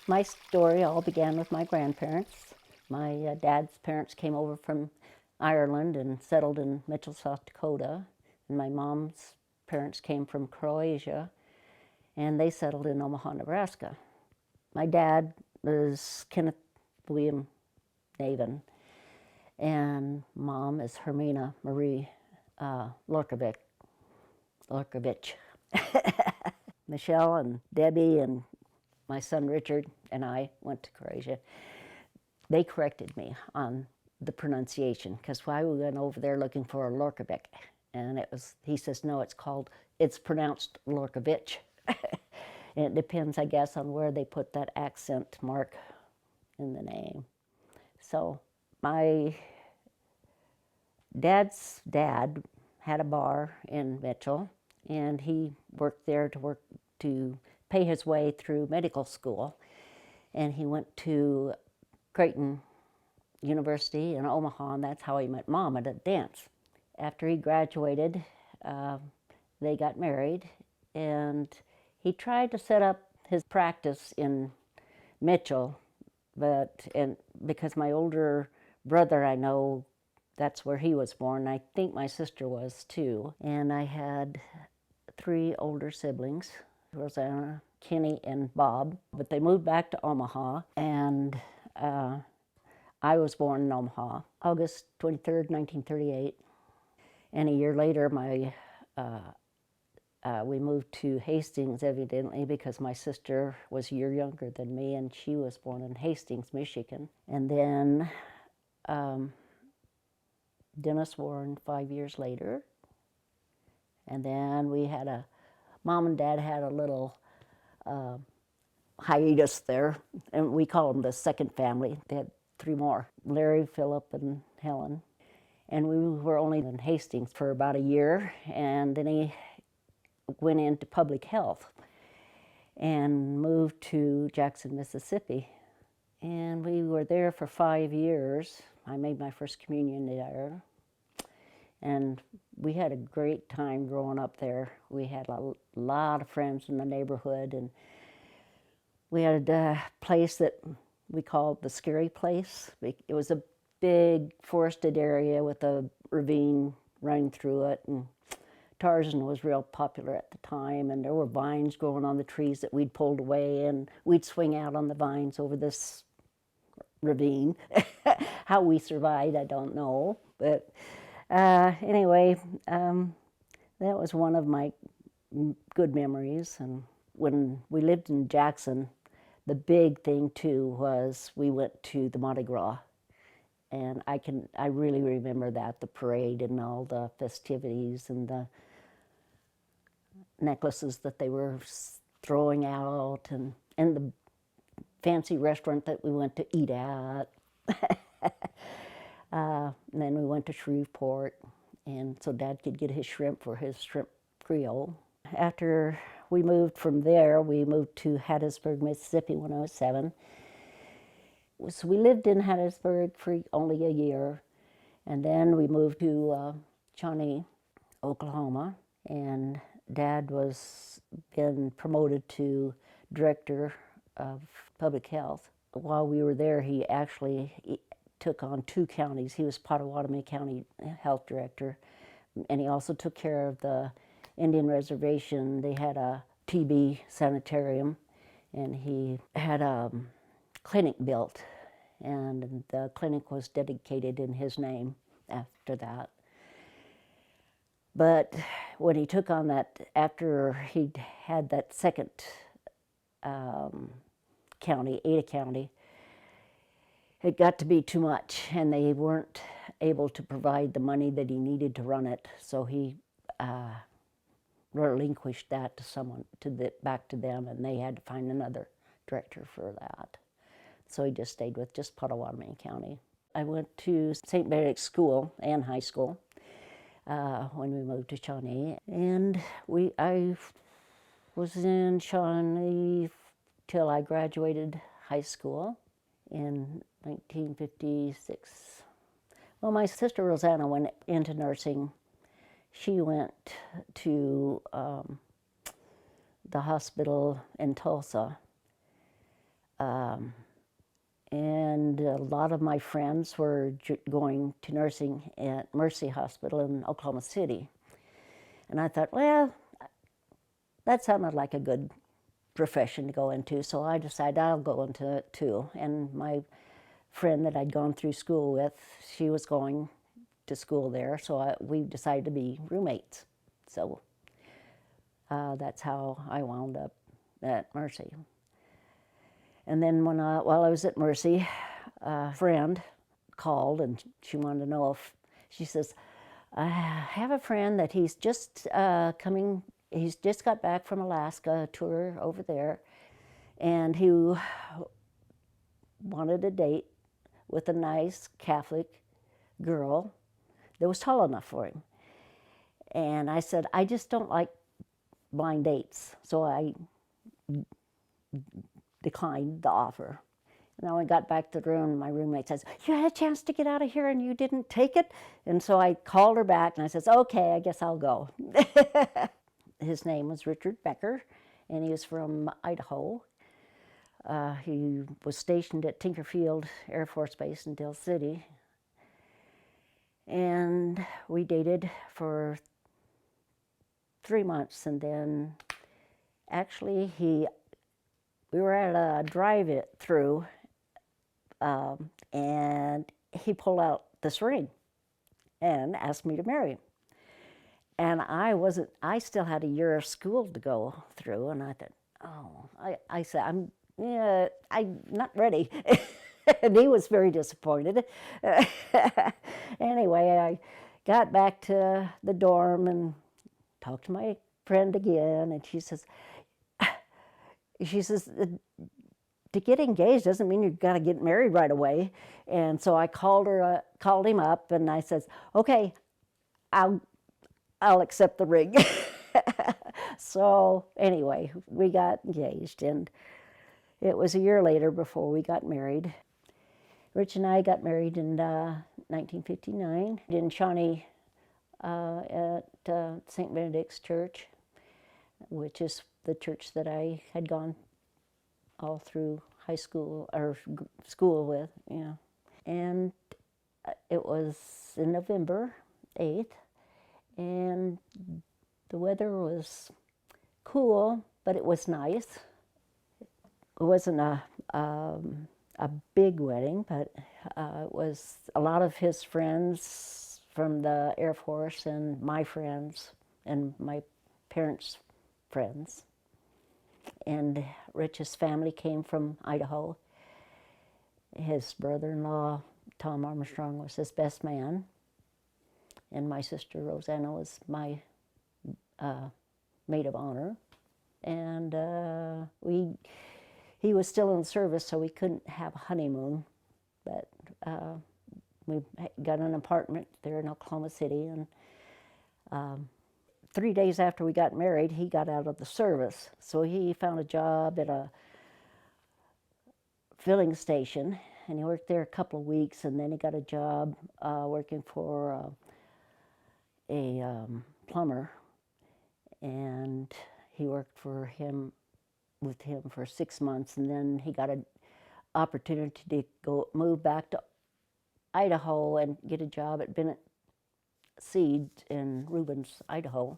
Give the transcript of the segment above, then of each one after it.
My story all began with my grandparents. My dad's parents came over from Ireland and settled in Mitchell, South Dakota. And my mom's parents came from Croatia and they settled in Omaha, Nebraska. My dad was Kenneth William Navin and mom is Hermina Marie Lorkovich. Michelle and Debbie and my son Richard and I went to Croatia. They corrected me on the pronunciation because why we went over there looking for a Lorkovich, and he says no, it's pronounced Lorkovich. And it depends, I guess, on where they put that accent mark in the name. So my dad's dad had a bar in Mitchell, and he worked there to pay his way through medical school. And he went to Creighton University in Omaha, and that's how he met Mom at a dance. After he graduated, they got married, and he tried to set up his practice in Mitchell, and because my older brother, I know that's where he was born. I think my sister was too. And I had 3 older siblings, Rosanna, Kenny, and Bob. But they moved back to Omaha, and I was born in Omaha, August 23rd, 1938. And a year later, we moved to Hastings, evidently, because my sister was a year younger than me, and she was born in Hastings, Michigan. And then Dennis Warren 5 years later. And then Mom and Dad had a little hiatus there, and we call them the second family. They had 3 more, Larry, Philip, and Helen. And we were only in Hastings for about a year, and then he went into public health and moved to Jackson, Mississippi. And we were there for 5 years. I made my first communion there. And we had a great time growing up there. We had a lot of friends in the neighborhood, and we had a place that we called the Scary Place. It was a big forested area with a ravine running through it, and Tarzan was real popular at the time, and there were vines growing on the trees that we'd pulled away, and we'd swing out on the vines over this ravine. How we survived, I don't know, but anyway, that was one of my good memories. And when we lived in Jackson, the big thing too was we went to the Mardi Gras, and I really remember that, the parade and all the festivities and the necklaces that they were throwing out, and the fancy restaurant that we went to eat at. And then we went to Shreveport, and so Dad could get his shrimp for his shrimp Creole. After we moved from there, we moved to Hattiesburg, Mississippi when I was 7. So we lived in Hattiesburg for only a year, and then we moved to Shawnee, Oklahoma, and Dad was been promoted to director of public health. While we were there, he actually took on 2 counties. He was Pottawatomie County Health Director, and he also took care of the Indian Reservation. They had a TB sanitarium, and he had a clinic built, and the clinic was dedicated in his name after that. But when he took on that, after he'd had that second county, Ada County, it got to be too much, and they weren't able to provide the money that he needed to run it, so he relinquished that to someone, back to them, and they had to find another director for that. So he just stayed with just Potawatomi County. I went to St. Benedict's School and high school when we moved to Shawnee, and I was in Shawnee till I graduated high school in 1956. Well, my sister Rosanna went into nursing. She went to the hospital in Tulsa. And a lot of my friends were going to nursing at Mercy Hospital in Oklahoma City. And I thought, well, that sounded like a good profession to go into, so I decided I'll go into it too. And my friend that I'd gone through school with, she was going to school there, so we decided to be roommates. So that's how I wound up at Mercy. And then while I was at Mercy, a friend called and she wanted to know if, she says, I have a friend that he's just he's just got back from Alaska, a tour over there, and he wanted a date with a nice Catholic girl that was tall enough for him. And I said, I just don't like blind dates, so I declined the offer. And when I got back to the room, my roommate says, you had a chance to get out of here and you didn't take it? And so I called her back and I says, okay, I guess I'll go. His name was Richard Becker, and he was from Idaho. He was stationed at Tinkerfield Air Force Base in Del City. And we dated for 3 months, and then actually we were at a drive-through, and he pulled out this ring and asked me to marry him. And I still had a year of school to go through, and I thought, I said, I'm not ready. And he was very disappointed. Anyway, I got back to the dorm and talked to my friend again, and she says, to get engaged doesn't mean you've got to get married right away. And so I called him up, and I says, okay, I'll accept the ring. So anyway, we got engaged, and it was a year later before we got married. Rich and I got married in 1959 in Shawnee at St. Benedict's Church, which is the church that I had gone all through high school or school with, yeah. And it was in November 8th, and the weather was cool, but it was nice. It wasn't a big wedding, but it was a lot of his friends from the Air Force and my friends and my parents' friends. And Rich's family came from Idaho. His brother-in-law, Tom Armstrong, was his best man. And my sister Rosanna was my maid of honor. And he was still in service, so we couldn't have a honeymoon. But we got an apartment there in Oklahoma City, and 3 days after we got married, he got out of the service. So he found a job at a filling station, and he worked there a couple of weeks, and then he got a job working for a plumber, and he worked with him for 6 months, and then he got an opportunity to move back to Idaho and get a job at Bennett Seed in Rubens, Idaho.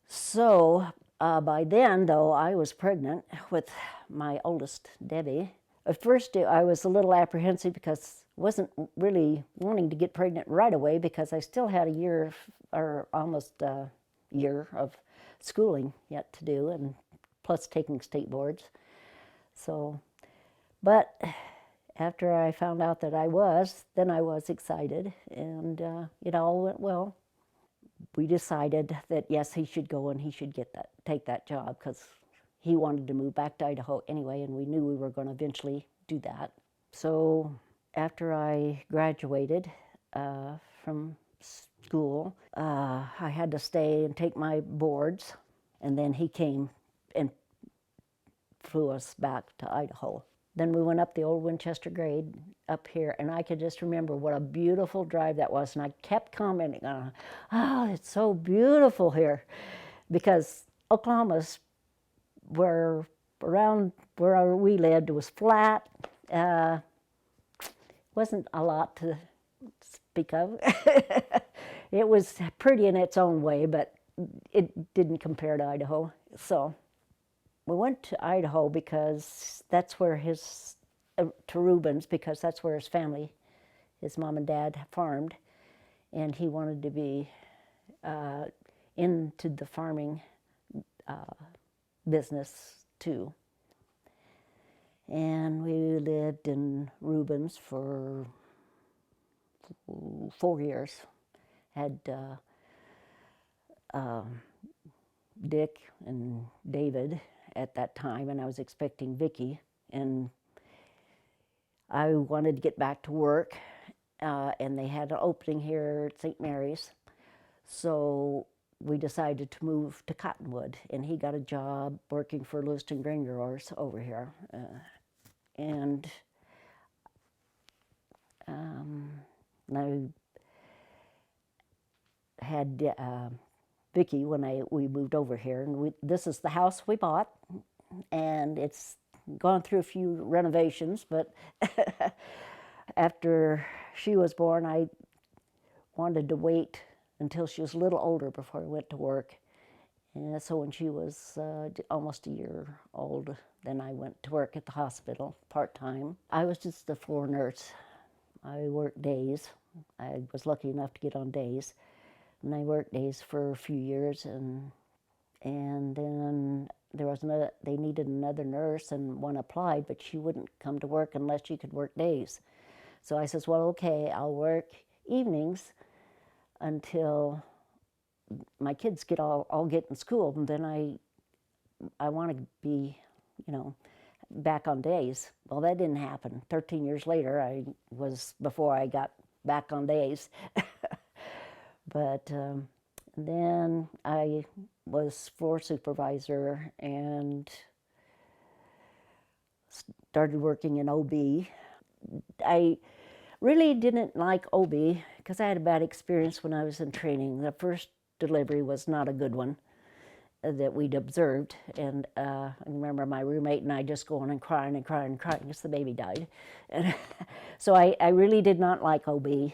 So by then, though, I was pregnant with my oldest, Debbie. At first, I was a little apprehensive because I wasn't really wanting to get pregnant right away because I still had a year or almost a year of schooling yet to do, and plus taking state boards. So, but After I found out that I was, then I was excited, and it all went well. We decided that yes, he should go and he should take that job because he wanted to move back to Idaho anyway, and we knew we were going to eventually do that. So after I graduated from school, I had to stay and take my boards, and then he came and flew us back to Idaho. Then we went up the old Winchester grade up here, and I could just remember what a beautiful drive that was. And I kept commenting on, oh, it's so beautiful here. Because Oklahoma's, where around where we lived, was flat. Wasn't a lot to speak of. It was pretty in its own way, but it didn't compare to Idaho. So we went to Idaho because that's where to Reuben's, because that's where his family, his mom and dad farmed, and he wanted to be into the farming business too. And we lived in Reuben's for 4 years. Had Dick and David at that time, and I was expecting Vicki, and I wanted to get back to work, and they had an opening here at St. Mary's, so we decided to move to Cottonwood, and he got a job working for Lewiston Grain Growers over here, and I had Vicki when we moved over here, and this is the house we bought, and it's gone through a few renovations, but after she was born, I wanted to wait until she was a little older before I went to work. And so when she was almost a year old, then I went to work at the hospital part-time. I was just a floor nurse. I worked days. I was lucky enough to get on days. And I worked days for a few years, and then they needed another nurse, and one applied, but she wouldn't come to work unless she could work days. So I says, well, okay, I'll work evenings until my kids all get in school, and then I want to be, back on days. Well, that didn't happen. 13 years later, before I got back on days. But then I was floor supervisor and started working in OB. I really didn't like OB because I had a bad experience when I was in training. The first delivery was not a good one that we'd observed, and I remember my roommate and I just going and crying and crying and crying because the baby died. And so I really did not like OB,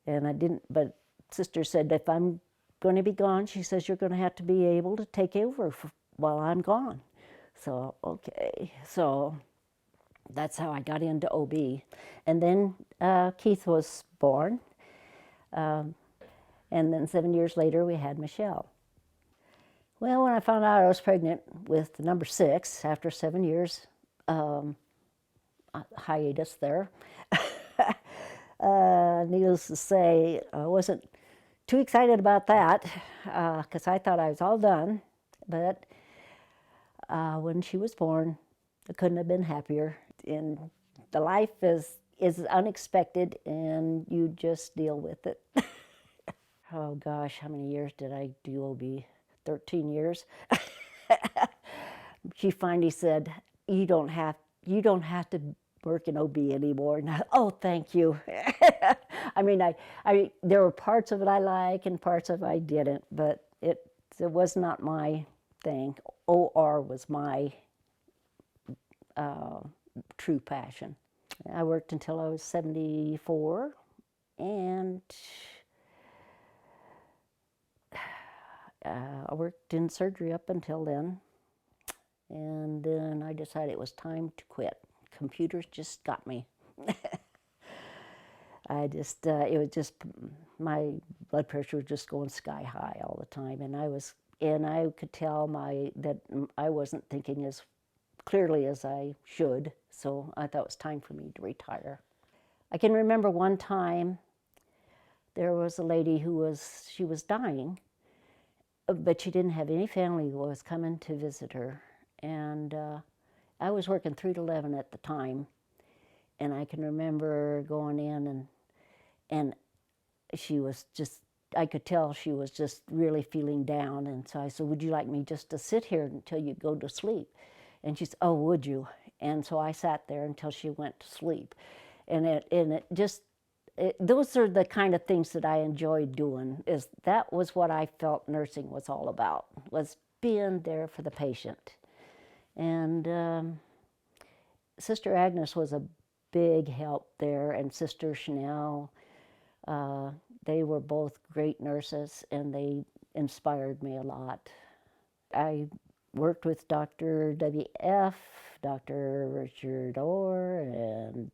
and I didn't, but Sister said, if I'm going to be gone, she says, you're going to have to be able to take over while I'm gone. So, okay. So that's how I got into OB. And then Keith was born. And then 7 years later, we had Michelle. Well, when I found out I was pregnant with number 6, after 7 years hiatus there, needless to say, I wasn't too excited about that because I thought I was all done. But when she was born, I couldn't have been happier. And the life is unexpected, and you just deal with it. Oh gosh, how many years did I do OB? 13 years. She finally said, "You don't have to work in OB anymore." And oh, thank you. I mean, there were parts of it I like and parts of it I didn't, but it was not my thing. OR was my true passion. I worked until I was 74, and I worked in surgery up until then. And then I decided it was time to quit. Computers just got me. It was just, my blood pressure was just going sky high all the time. And I could tell that I wasn't thinking as clearly as I should, so I thought it was time for me to retire. I can remember one time there was a lady she was dying, but she didn't have any family who was coming to visit her. And I was working 3 to 11 at the time, and I can remember going in and she was just, I could tell she was just really feeling down. And so I said, would you like me just to sit here until you go to sleep? And she said, oh, would you? And so I sat there until she went to sleep. And it just, those are the kind of things that I enjoyed doing. That was what I felt nursing was all about, was being there for the patient. And Sister Agnes was a big help there, and Sister Chanel. They were both great nurses, and they inspired me a lot. I worked with Dr. W.F., Dr. Richard Orr, and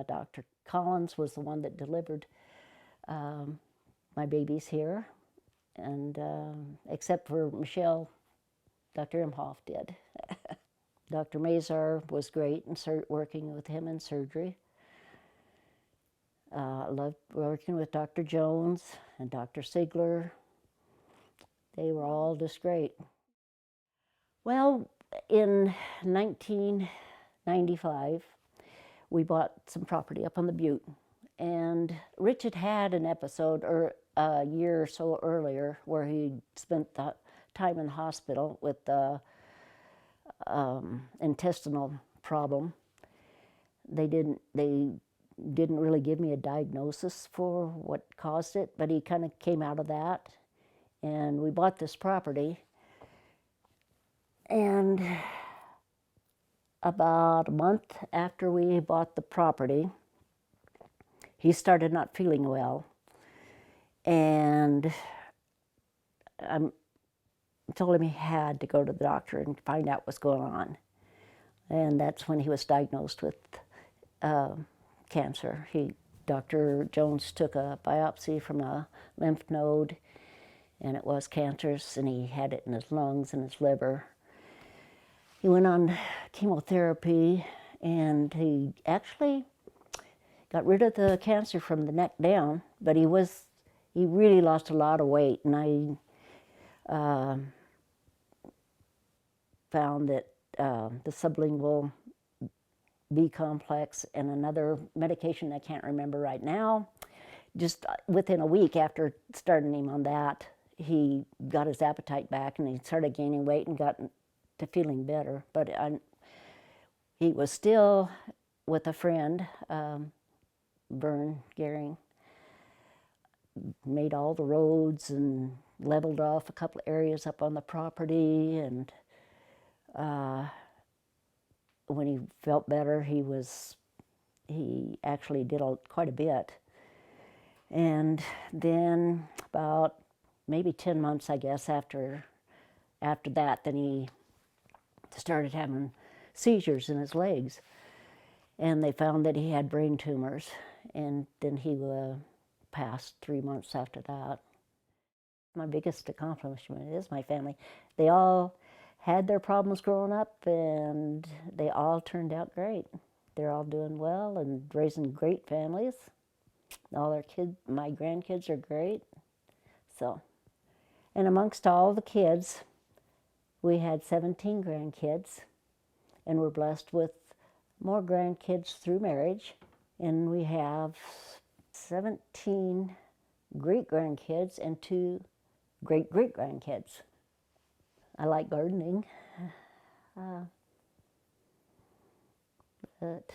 Dr. Collins was the one that delivered my babies here. And except for Michelle, Dr. Imhoff did. Dr. Mazar was great in working with him in surgery. I loved working with Dr. Jones and Dr. Sigler. They were all just great. Well, in 1995, we bought some property up on the Butte. And Rich had an episode a year or so earlier where he spent the time in the hospital with the intestinal problem. They didn't really give me a diagnosis for what caused it, but he kind of came out of that. And we bought this property. And about a month after we bought the property, he started not feeling well. And I told him he had to go to the doctor and find out what's going on. And that's when he was diagnosed with cancer. Dr. Jones took a biopsy from a lymph node, and it was cancerous, and he had it in his lungs and his liver. He went on chemotherapy, and he actually got rid of the cancer from the neck down, but he really lost a lot of weight, and I found that the sublingual B complex and another medication I can't remember right now, just within a week after starting him on that, he got his appetite back and he started gaining weight and got to feeling better. But he was still with a friend, Vern Gehring, made all the roads and leveled off a couple of areas up on the property. And when he felt better, he actually did quite a bit. And then about maybe 10 months, I guess, after that, then he started having seizures in his legs. And they found that he had brain tumors. And then he passed 3 months after that. My biggest accomplishment is my family. They all had their problems growing up, and they all turned out great. They're all doing well and raising great families. All their kids, my grandkids are great. So, and amongst all the kids, we had 17 grandkids, and we're blessed with more grandkids through marriage. And we have 17 great-grandkids and 2 great-great-grandkids. I like gardening, but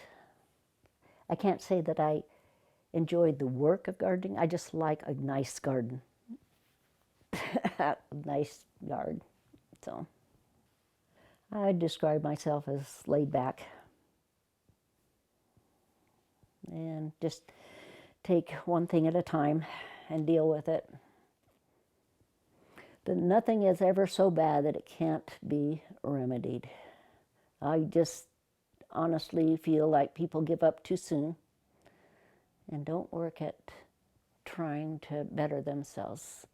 I can't say that I enjoyed the work of gardening. I just like a nice garden, a nice yard. So I describe myself as laid back and just take one thing at a time and deal with it. But nothing is ever so bad that it can't be remedied. I just honestly feel like people give up too soon and don't work at trying to better themselves.